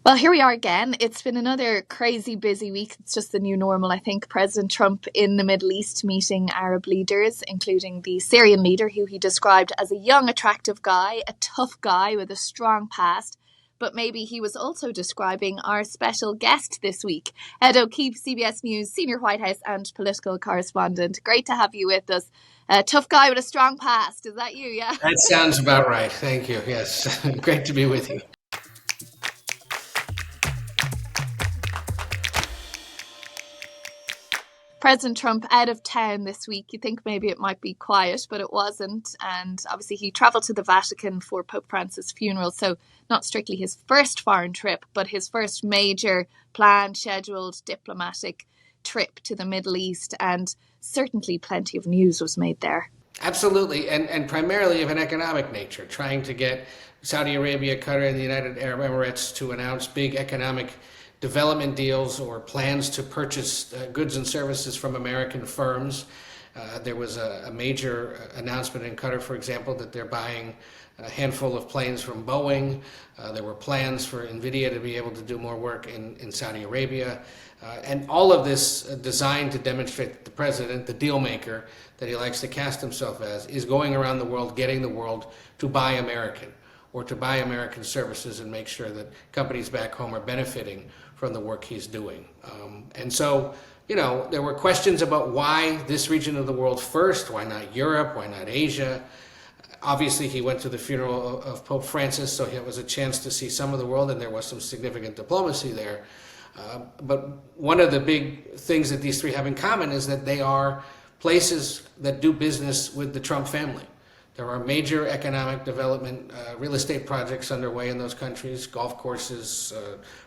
Well, here we are again. It's been another crazy busy week. It's just the new normal, I think. President Trump in the Middle East meeting Arab leaders, including the Syrian leader, who he described as a young, attractive guy, a tough guy with a strong past. But maybe he was also describing our special guest this week, Ed O'Keefe, CBS News senior White House and political correspondent. Great to have you with us. A tough guy with a strong past. Is that you? Yeah. That sounds about right. Thank you. Yes. Great to be with you. President Trump out of town this week. You think maybe it might be quiet, but it wasn't. And obviously he travelled to the Vatican for Pope Francis' funeral. So not strictly his first foreign trip, but his first major planned, scheduled diplomatic trip to the Middle East. And certainly plenty of news was made there. Absolutely. And primarily of an economic nature, trying to get Saudi Arabia, Qatar, and the United Arab Emirates to announce big economic development deals or plans to purchase goods and services from American firms. There was a major announcement in Qatar, for example, that they're buying a handful of planes from Boeing. There were plans for NVIDIA to be able to do more work in Saudi Arabia. And all of this designed to demonstrate that the president, the deal maker that he likes to cast himself as, is going around the world, getting the world to buy American or to buy American services and make sure that companies back home are benefiting from the work he's doing. And so, there were questions about why this region of the world first, why not Europe, why not Asia? Obviously, he went to the funeral of Pope Francis, so it was a chance to see some of the world, and there was some significant diplomacy there. But one of the big things that these three have in common is that they are places that do business with the Trump family. There are major economic development, real estate projects underway in those countries, golf courses,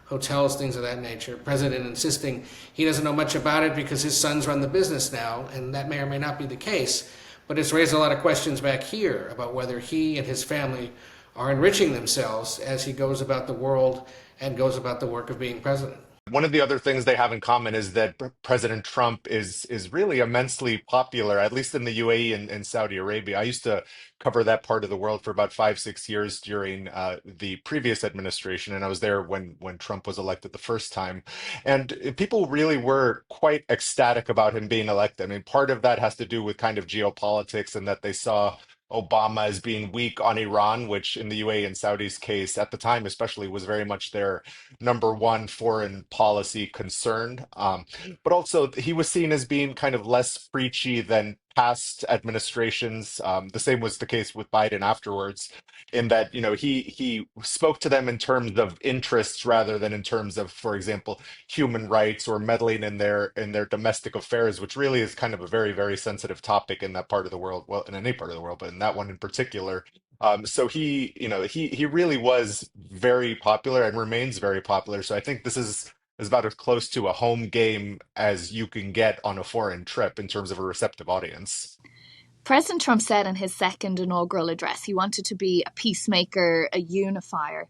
hotels, things of that nature. President insisting he doesn't know much about it because his sons run the business now, and that may or may not be the case. But it's raised a lot of questions back here about whether he and his family are enriching themselves as he goes about the world and goes about the work of being president. One of the other things they have in common is that President Trump is really immensely popular, at least in the UAE and Saudi Arabia. I used to cover that part of the world for about 5, 6 years during the previous administration, and I was there when Trump was elected the first time. And people really were quite ecstatic about him being elected. I mean, part of that has to do with kind of geopolitics and that they saw Obama as being weak on Iran, which in the UAE and Saudi's case at the time, especially, was very much their number one foreign policy concern. But also, he was seen as being kind of less preachy than past administrations. The same was the case with Biden afterwards, in that he spoke to them in terms of interests rather than in terms of, for example, human rights or meddling in their domestic affairs, which really is kind of a very, very sensitive topic in that part of the world. Well, in any part of the world, but in that one in particular. So he really was very popular and remains very popular. So I think this is about as close to a home game as you can get on a foreign trip in terms of a receptive audience. President Trump said in his second inaugural address he wanted to be a peacemaker, a unifier.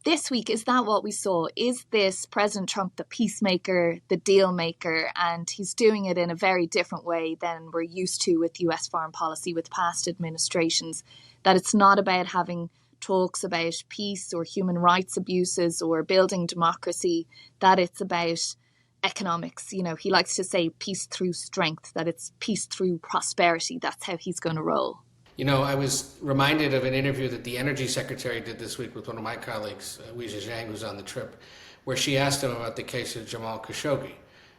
This week, is that what we saw? Is this President Trump the peacemaker, the deal maker, and he's doing it in a very different way than we're used to with US foreign policy with past administrations, that it's not about having talks about peace or human rights abuses or building democracy, that it's about economics. He likes to say peace through strength, that it's peace through prosperity. That's how he's going to roll. I was reminded of an interview that the Energy Secretary did this week with one of my colleagues, Weijia Zhang, who's on the trip, where she asked him about the case of Jamal Khashoggi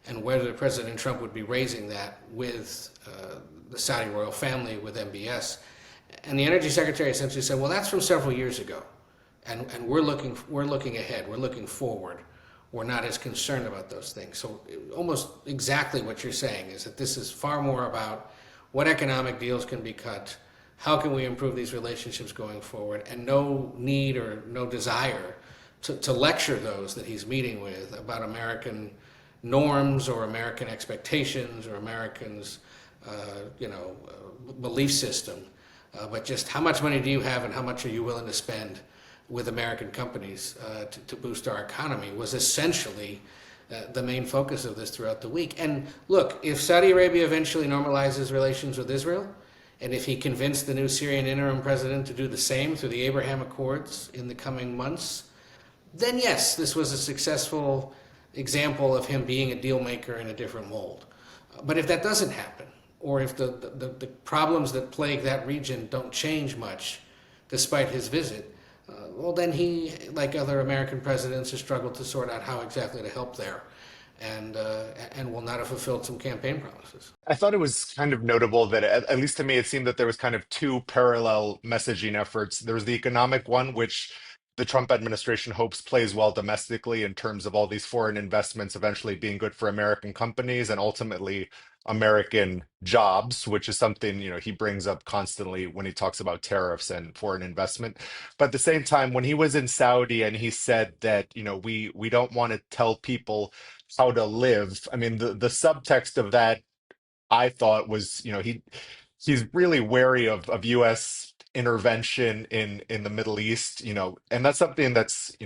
and whether President Trump would be raising that with the Saudi royal family, with MBS. And the Energy Secretary essentially said, well, that's from several years ago. And we're looking ahead. We're looking forward. We're not as concerned about those things. So almost exactly what you're saying is that this is far more about what economic deals can be cut, how can we improve these relationships going forward, and no need or no desire to lecture those that he's meeting with about American norms or American expectations or Americans' belief system, but just how much money do you have and how much are you willing to spend with American companies to boost our economy was essentially the main focus of this throughout the week. And look, if Saudi Arabia eventually normalizes relations with Israel, and if he convinced the new Syrian interim president to do the same through the Abraham Accords in the coming months, then yes, this was a successful example of him being a deal maker in a different mold. But if that doesn't happen, or if the problems that plague that region don't change much despite his visit, well, then he, like other American presidents, has struggled to sort out how exactly to help there, and will not have fulfilled some campaign promises. I thought it was kind of notable that, at least to me, it seemed that there was kind of two parallel messaging efforts. There was the economic one, which the Trump administration hopes plays well domestically in terms of all these foreign investments eventually being good for American companies and ultimately American jobs, which is something, he brings up constantly when he talks about tariffs and foreign investment. But at the same time, when he was in Saudi and he said that, we don't want to tell people how to live. I mean, the subtext of that I thought was, he's really wary of U.S. intervention in the Middle East, and that's something that's,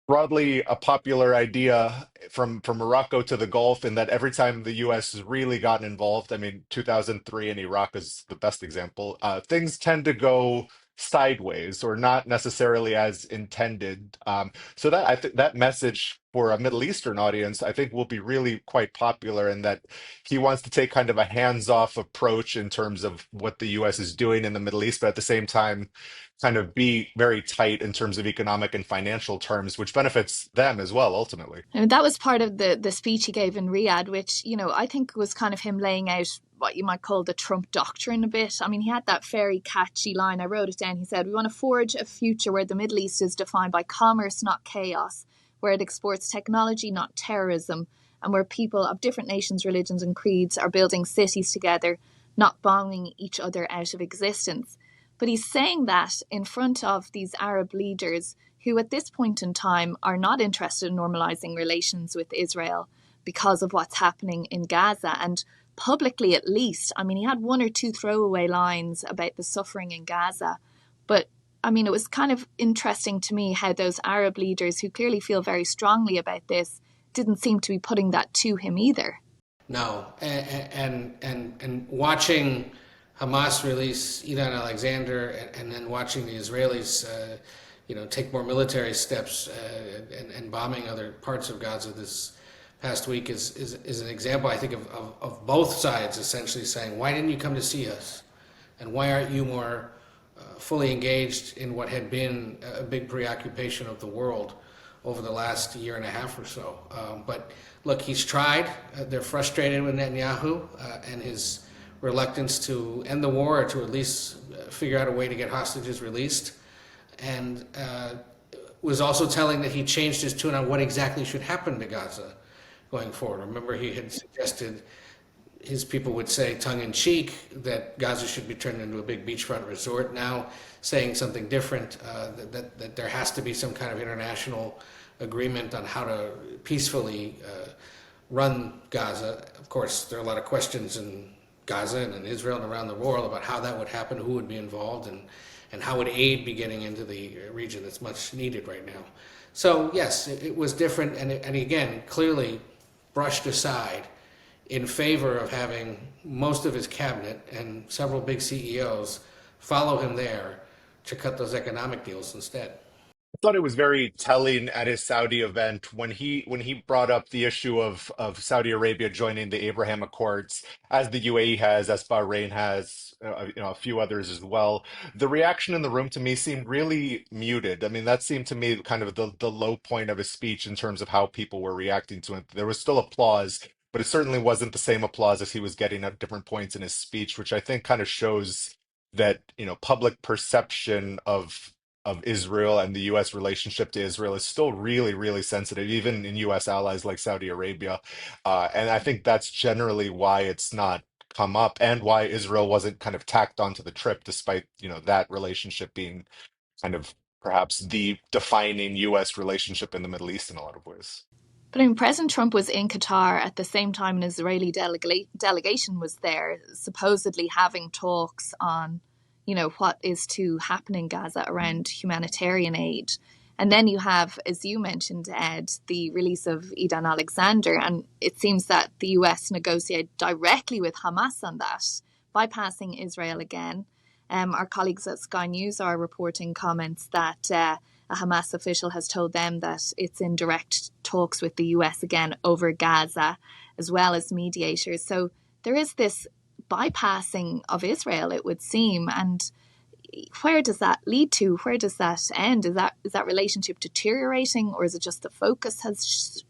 broadly a popular idea from Morocco to the Gulf, in that every time the U.S. has really gotten involved, I mean, 2003 in Iraq is the best example, things tend to go sideways or not necessarily as intended. So that I think that message for a Middle Eastern audience, I think, will be really quite popular, in that he wants to take kind of a hands-off approach in terms of what the U.S. is doing in the Middle East, but at the same time kind of be very tight in terms of economic and financial terms, which benefits them as well, ultimately. And that was part of the speech he gave in Riyadh, which, I think was kind of him laying out what you might call the Trump doctrine a bit. I mean, he had that very catchy line. I wrote it down. He said, "We want to forge a future where the Middle East is defined by commerce, not chaos, where it exports technology, not terrorism, and where people of different nations, religions, and creeds are building cities together, not bombing each other out of existence." But he's saying that in front of these Arab leaders who at this point in time are not interested in normalizing relations with Israel because of what's happening in Gaza. And publicly, at least, I mean, he had one or two throwaway lines about the suffering in Gaza. But I mean, it was kind of interesting to me how those Arab leaders who clearly feel very strongly about this didn't seem to be putting that to him either. No, and watching Hamas release Ilan Alexander, and then watching the Israelis, take more military steps, and bombing other parts of Gaza this past week is an example, I think, of both sides essentially saying, why didn't you come to see us? And why aren't you more fully engaged in what had been a big preoccupation of the world over the last year and a half or so? But look, he's tried. They're frustrated with Netanyahu and his reluctance to end the war, or to at least figure out a way to get hostages released, and was also telling that he changed his tune on what exactly should happen to Gaza going forward. Remember, he had suggested, his people would say tongue-in-cheek, that Gaza should be turned into a big beachfront resort. Now saying something different, that there has to be some kind of international agreement on how to peacefully run Gaza. Of course, there are a lot of questions in Gaza and in Israel and around the world about how that would happen, who would be involved, and how would aid be getting into the region that's much needed right now. So yes, it was different, and again, clearly brushed aside in favor of having most of his cabinet and several big CEOs follow him there to cut those economic deals instead. I thought it was very telling at his Saudi event when he brought up the issue of Saudi Arabia joining the Abraham Accords, as the UAE has, as Bahrain has, a few others as well. The reaction in the room to me seemed really muted. I mean, that seemed to me kind of the low point of his speech in terms of how people were reacting to it. There was still applause, but it certainly wasn't the same applause as he was getting at different points in his speech, which I think kind of shows that, public perception of Israel and the U.S. relationship to Israel is still really, really sensitive, even in U.S. allies like Saudi Arabia. And I think that's generally why it's not come up, and why Israel wasn't kind of tacked onto the trip, despite, that relationship being kind of perhaps the defining U.S. relationship in the Middle East in a lot of ways. But I mean, President Trump was in Qatar at the same time an Israeli delegation was there, supposedly having talks on, what is to happen in Gaza around humanitarian aid. And then you have, as you mentioned, Ed, the release of Idan Alexander. And it seems that the US negotiated directly with Hamas on that, bypassing Israel again. Our colleagues at Sky News are reporting comments that a Hamas official has told them that it's in direct talks with the US again over Gaza, as well as mediators. So there is this bypassing of Israel, it would seem. And where does that lead to? Where does that end? Is that relationship deteriorating, or is it just the focus has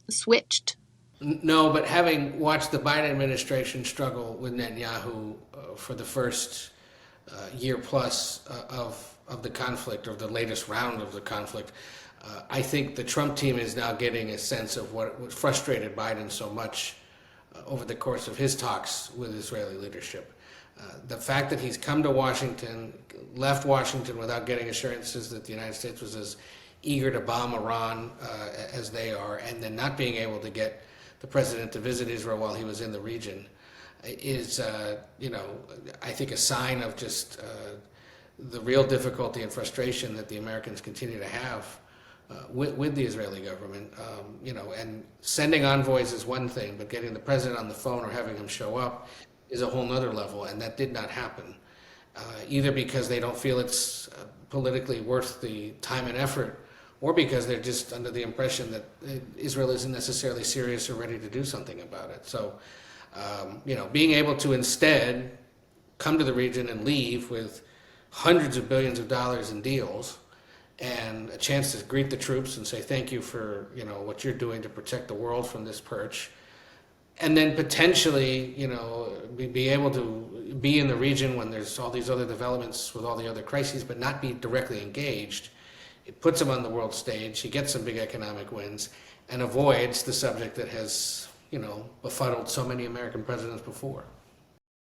switched? No, but having watched the Biden administration struggle with Netanyahu for the first year plus of the conflict, or the latest round of the conflict, I think the Trump team is now getting a sense of what frustrated Biden so much over the course of his talks with Israeli leadership. The fact that he's come to Washington, left Washington without getting assurances that the United States was as eager to bomb Iran as they are, and then not being able to get the president to visit Israel while he was in the region is, I think a sign of just the real difficulty and frustration that the Americans continue to have with the Israeli government. And sending envoys is one thing, but getting the president on the phone or having him show up is a whole nother level, and that did not happen. Either because they don't feel it's politically worth the time and effort, or because they're just under the impression that Israel isn't necessarily serious or ready to do something about it. So, being able to instead come to the region and leave with hundreds of billions of dollars in deals and a chance to greet the troops and say thank you for what you're doing to protect the world from this perch, and then potentially be able to be in the region when there's all these other developments with all the other crises, but not be directly engaged. It puts him on the world stage. He gets some big economic wins and avoids the subject that has, befuddled so many American presidents before.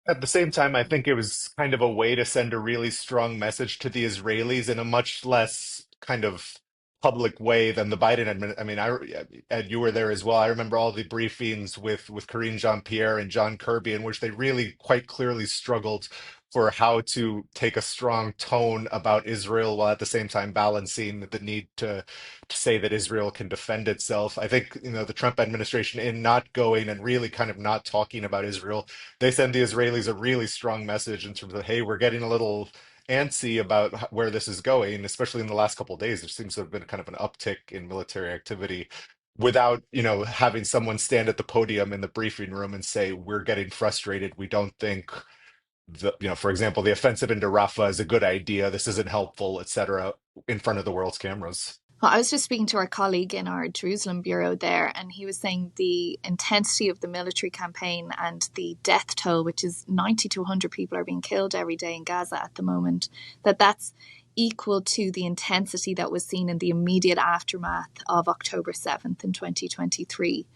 At the same time, I think it was kind of a way to send a really strong message to the Israelis in a much less kind of public way than the Biden administration. Ed, you were there as well. I remember all the briefings with Karine Jean-Pierre and John Kirby, in which they really quite clearly struggled for how to take a strong tone about Israel while at the same time balancing the need to say that Israel can defend itself. I think, the Trump administration, in not going and really kind of not talking about Israel, they send the Israelis a really strong message in terms of, hey, we're getting a little antsy about where this is going, especially in the last couple of days. There seems to have been kind of an uptick in military activity without, having someone stand at the podium in the briefing room and say, we're getting frustrated. We don't think for example, the offensive into Rafah is a good idea. This isn't helpful, etc., in front of the world's cameras. Well, I was just speaking to our colleague in our Jerusalem bureau there, and he was saying the intensity of the military campaign and the death toll, which is 90 to 100 people are being killed every day in Gaza at the moment, that's equal to the intensity that was seen in the immediate aftermath of October 7th in 2023.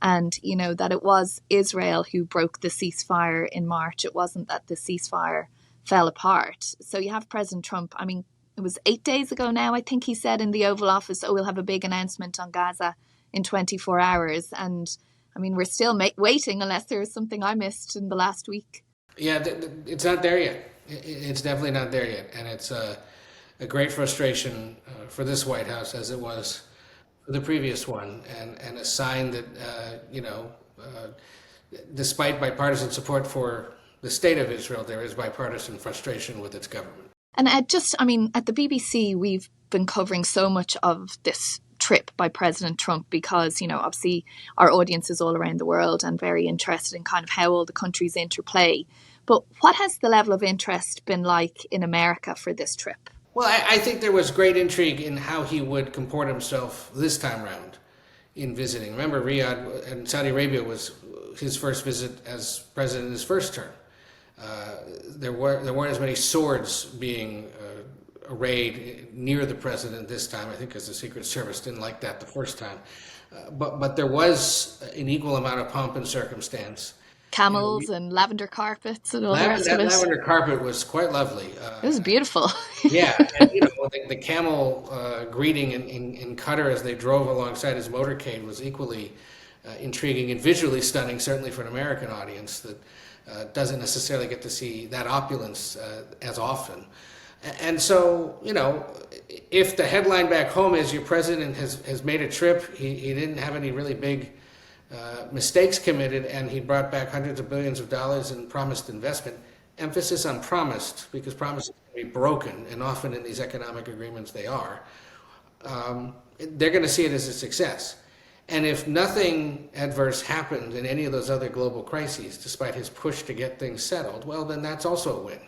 And, that it was Israel who broke the ceasefire in March. It wasn't that the ceasefire fell apart. So you have President Trump. It was 8 days ago now, I think he said in the Oval Office, we'll have a big announcement on Gaza in 24 hours. And we're still waiting unless there's something I missed in the last week. Yeah, it's not there yet. It's definitely not there yet. And it's a great frustration for this White House, as it was for the previous one, and a sign that, despite bipartisan support for the state of Israel, there is bipartisan frustration with its government. And at the BBC, we've been covering so much of this trip by President Trump because, obviously our audience is all around the world and very interested in kind of how all the countries interplay. But what has the level of interest been like in America for this trip? Well, I think there was great intrigue in how he would comport himself this time around in visiting. Remember, Riyadh and Saudi Arabia was his first visit as president in his first term. There weren't as many swords being arrayed near the president this time, I think, because the Secret Service didn't like that the first time. But there was an equal amount of pomp and circumstance. Camels and lavender carpets and all the rest of it. That lavender carpet was quite lovely. It was beautiful. Yeah, and the camel greeting in Qatar as they drove alongside his motorcade was equally intriguing and visually stunning, certainly for an American audience that doesn't necessarily get to see that opulence as often. And so, if the headline back home is your president has made a trip, he didn't have any really big mistakes committed, and he brought back hundreds of billions of dollars in promised investment. Emphasis on promised, because promises can be broken, and often in these economic agreements they are. they're going to see it as a success. And if nothing adverse happened in any of those other global crises, despite his push to get things settled, well, then that's also a win,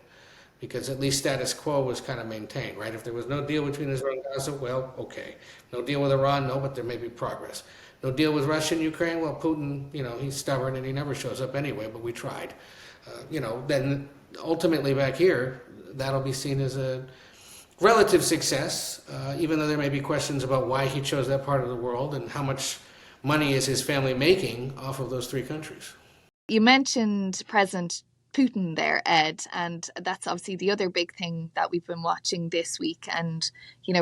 because at least status quo was kind of maintained, right? If there was no deal between Israel and Gaza, well, okay. No deal with Iran, no, but there may be progress. No deal with Russia and Ukraine, well, Putin, he's stubborn and he never shows up anyway, but we tried. Then ultimately back here, that'll be seen as a relative success, even though there may be questions about why he chose that part of the world and how much money is his family making off of those three countries. You mentioned President Putin there, Ed, and that's obviously the other big thing that we've been watching this week. And,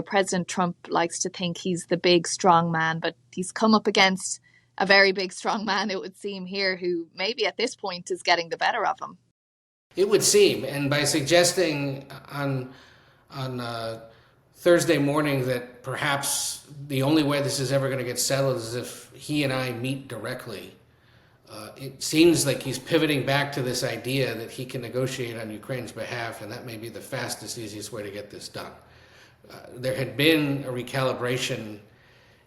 President Trump likes to think he's the big, strong man, but he's come up against a very big, strong man, it would seem here, who maybe at this point is getting the better of him. It would seem, and by suggesting on Thursday morning that perhaps the only way this is ever going to get settled is if he and I meet directly, it seems like he's pivoting back to this idea that he can negotiate on Ukraine's behalf, and that may be the fastest, easiest way to get this done. There had been a recalibration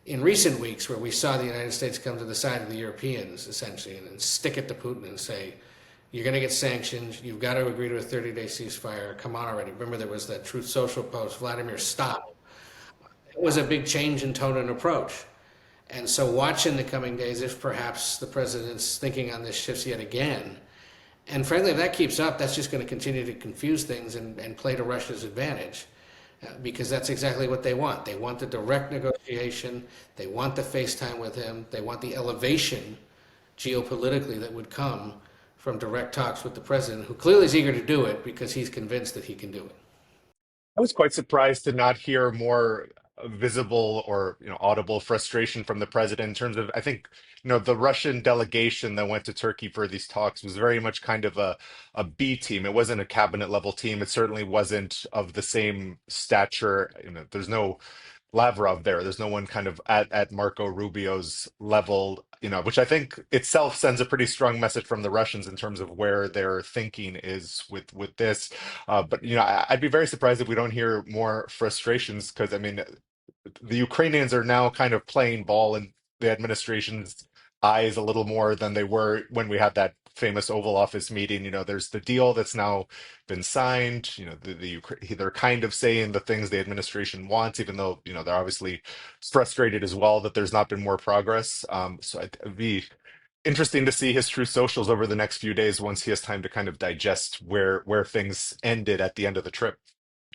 in recent weeks where we saw the United States come to the side of the Europeans, essentially, and stick it to Putin and say, you're going to get sanctions, you've got to agree to a 30-day ceasefire, come on already. Remember there was that Truth Social post, Vladimir, stop. It was a big change in tone and approach. And so watch in the coming days if perhaps the president's thinking on this shifts yet again. And frankly, if that keeps up, that's just going to continue to confuse things and play to Russia's advantage. Because that's exactly what they want. They want the direct negotiation, they want the FaceTime with him, they want the elevation geopolitically that would come from direct talks with the president, who clearly is eager to do it because he's convinced that he can do it. I was quite surprised to not hear more visible or audible frustration from the president in terms of, I think, the Russian delegation that went to Turkey for these talks was very much kind of a B team. It wasn't a cabinet level team. It certainly wasn't of the same stature. There's no Lavrov there. There's no one kind of at Marco Rubio's level, which I think itself sends a pretty strong message from the Russians in terms of where their thinking is with this. But I'd be very surprised if we don't hear more frustrations, because the Ukrainians are now kind of playing ball in the administration's eyes a little more than they were when we had that famous Oval Office meeting. There's the deal that's now been signed. They're kind of saying the things the administration wants, even though they're obviously frustrated as well that there's not been more progress. So it'd be interesting to see his Truth Socials over the next few days once he has time to kind of digest where things ended at the end of the trip.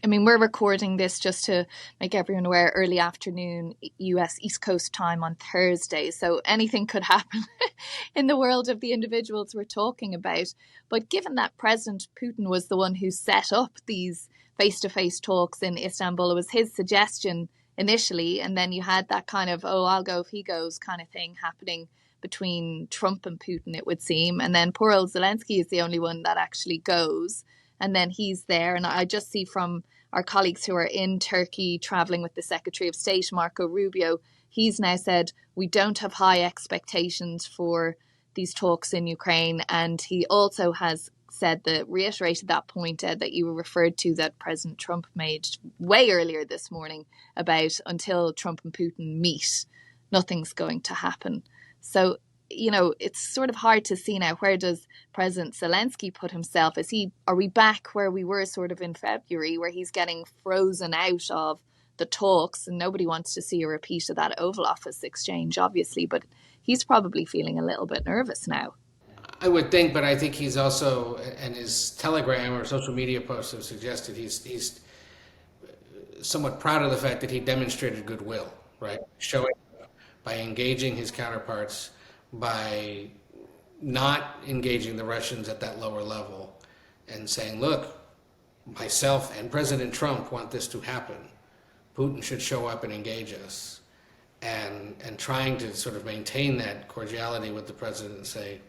We're recording this just to make everyone aware, early afternoon US East Coast time on Thursday. So anything could happen in the world of the individuals we're talking about. But given that President Putin was the one who set up these face-to-face talks in Istanbul, it was his suggestion initially. And then you had that kind of, I'll go if he goes kind of thing happening between Trump and Putin, it would seem. And then poor old Zelensky is the only one that actually goes. And then he's there. And I just see from our colleagues who are in Turkey traveling with the Secretary of State, Marco Rubio, he's now said we don't have high expectations for these talks in Ukraine. And he also has said reiterated that point, Ed, that you referred to, that President Trump made way earlier this morning about until Trump and Putin meet, nothing's going to happen. So it's sort of hard to see now, where does President Zelensky put himself? Are we back where we were sort of in February, where he's getting frozen out of the talks, and nobody wants to see a repeat of that Oval Office exchange, obviously, but he's probably feeling a little bit nervous now. I would think, but I think he's also, and his Telegram or social media posts have suggested he's somewhat proud of the fact that he demonstrated goodwill, right? Showing by engaging his counterparts, by not engaging the Russians at that lower level and saying, look, myself and President Trump want this to happen. Putin should show up and engage us. And trying to sort of maintain that cordiality with the president and say,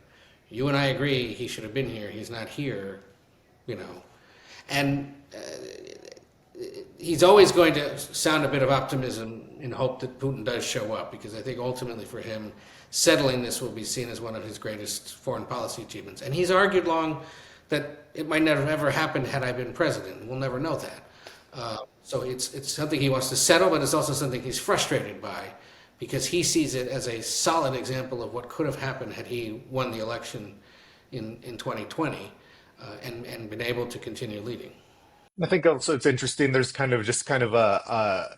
you and I agree, he should have been here, he's not here, And he's always going to sound a bit of optimism in hope that Putin does show up, because I think ultimately for him, settling this will be seen as one of his greatest foreign policy achievements. And he's argued long that it might never have ever happened had I been president. We'll never know that. So it's something he wants to settle, but it's also something he's frustrated by because he sees it as a solid example of what could have happened had he won the election in 2020 and been able to continue leading. I think also it's interesting. There's kind of just kind of a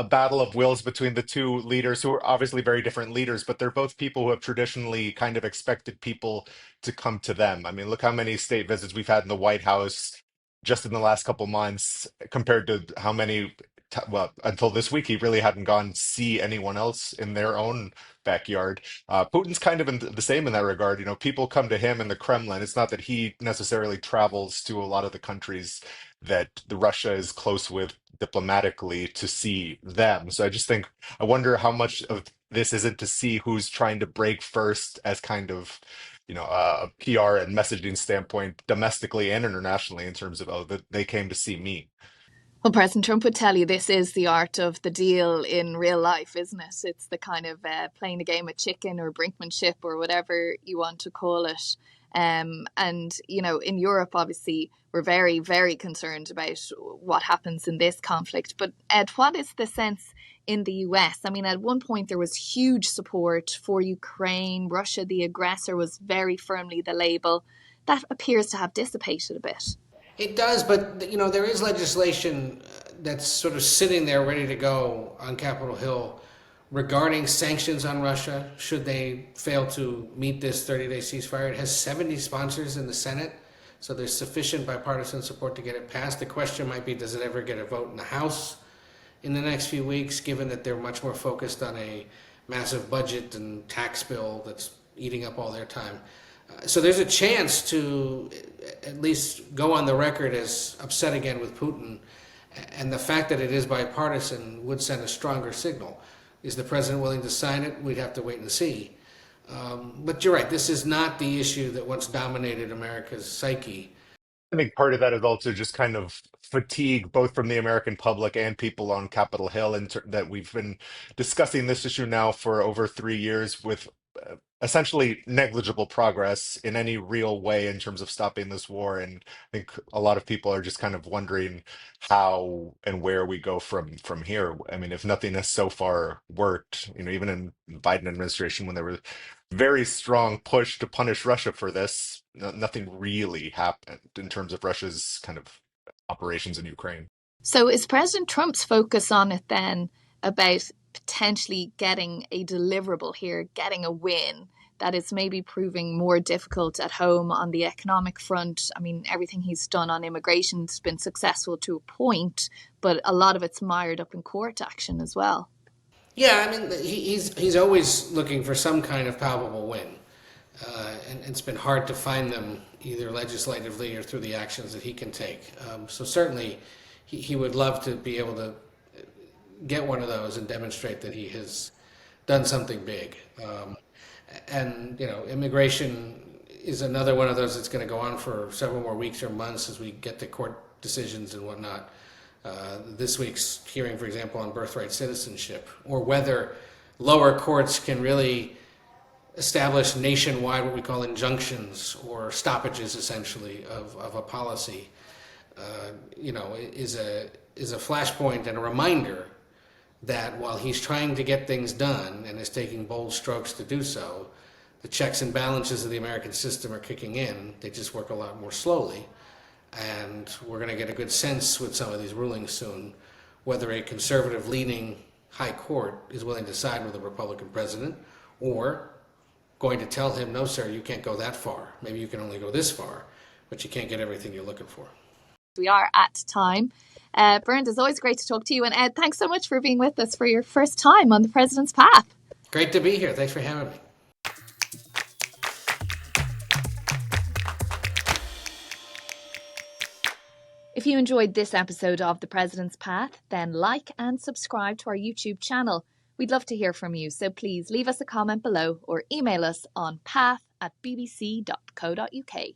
battle of wills between the two leaders who are obviously very different leaders, but they're both people who have traditionally kind of expected people to come to them. I mean, look how many state visits we've had in the White House just in the last couple months compared to how many, well, until this week, he really hadn't gone to see anyone else in their own backyard. Putin's kind of in the same in that regard. You know, people come to him in the Kremlin. It's not that he necessarily travels to a lot of the countries that the Russia is close with diplomatically to see them. So I just think I wonder how much of this isn't to see who's trying to break first as kind of a PR and messaging standpoint domestically and internationally in terms of oh that they came to see me. Well, President Trump would tell you this is the art of the deal in real life, isn't it? It's the kind of playing a game of chicken or brinkmanship or whatever you want to call it. And, in Europe, obviously, we're very, very concerned about what happens in this conflict. But, Ed, what is the sense in the US? I mean, at one point, there was huge support for Ukraine. Russia, the aggressor, was very firmly the label. That appears to have dissipated a bit. It does, but there is legislation that's sort of sitting there ready to go on Capitol Hill regarding sanctions on Russia should they fail to meet this 30-day ceasefire. It has 70 sponsors in the Senate, so there's sufficient bipartisan support to get it passed. The question might be, does it ever get a vote in the House in the next few weeks, given that they're much more focused on a massive budget and tax bill that's eating up all their time. So there's a chance to at least go on the record as upset again with Putin. And the fact that it is bipartisan would send a stronger signal. Is the president willing to sign it? We'd have to wait and see. But you're right, this is not the issue that once dominated America's psyche. I think part of that is also just kind of fatigue, both from the American public and people on Capitol Hill, and that we've been discussing this issue now for over 3 years with essentially negligible progress in any real way in terms of stopping this war. And I think a lot of people are just kind of wondering how and where we go from here. I mean, if nothing has so far worked, even in the Biden administration when there was very strong push to punish Russia for this, nothing really happened in terms of Russia's kind of operations in Ukraine. So is President Trump's focus on it then about potentially getting a deliverable here, getting a win that is maybe proving more difficult at home on the economic front? I mean, everything he's done on immigration has been successful to a point, but a lot of it's mired up in court action as well. Yeah, I mean, he's always looking for some kind of palpable win. And it's been hard to find them either legislatively or through the actions that he can take. So certainly he would love to be able to get one of those and demonstrate that he has done something big. And immigration is another one of those that's going to go on for several more weeks or months as we get to court decisions and whatnot. This week's hearing, for example, on birthright citizenship, or whether lower courts can really establish nationwide what we call injunctions or stoppages, essentially, of a policy, is a flashpoint and a reminder that while he's trying to get things done and is taking bold strokes to do so, the checks and balances of the American system are kicking in. They just work a lot more slowly. And we're going to get a good sense with some of these rulings soon whether a conservative-leaning high court is willing to side with a Republican president or going to tell him, no, sir, you can't go that far. Maybe you can only go this far, but you can't get everything you're looking for. We are at time. Bernd, it's always great to talk to you. And Ed, thanks so much for being with us for your first time on the President's Path. Great to be here. Thanks for having me. If you enjoyed this episode of The President's Path, then like and subscribe to our YouTube channel. We'd love to hear from you, so please leave us a comment below or email us on path@bbc.co.uk.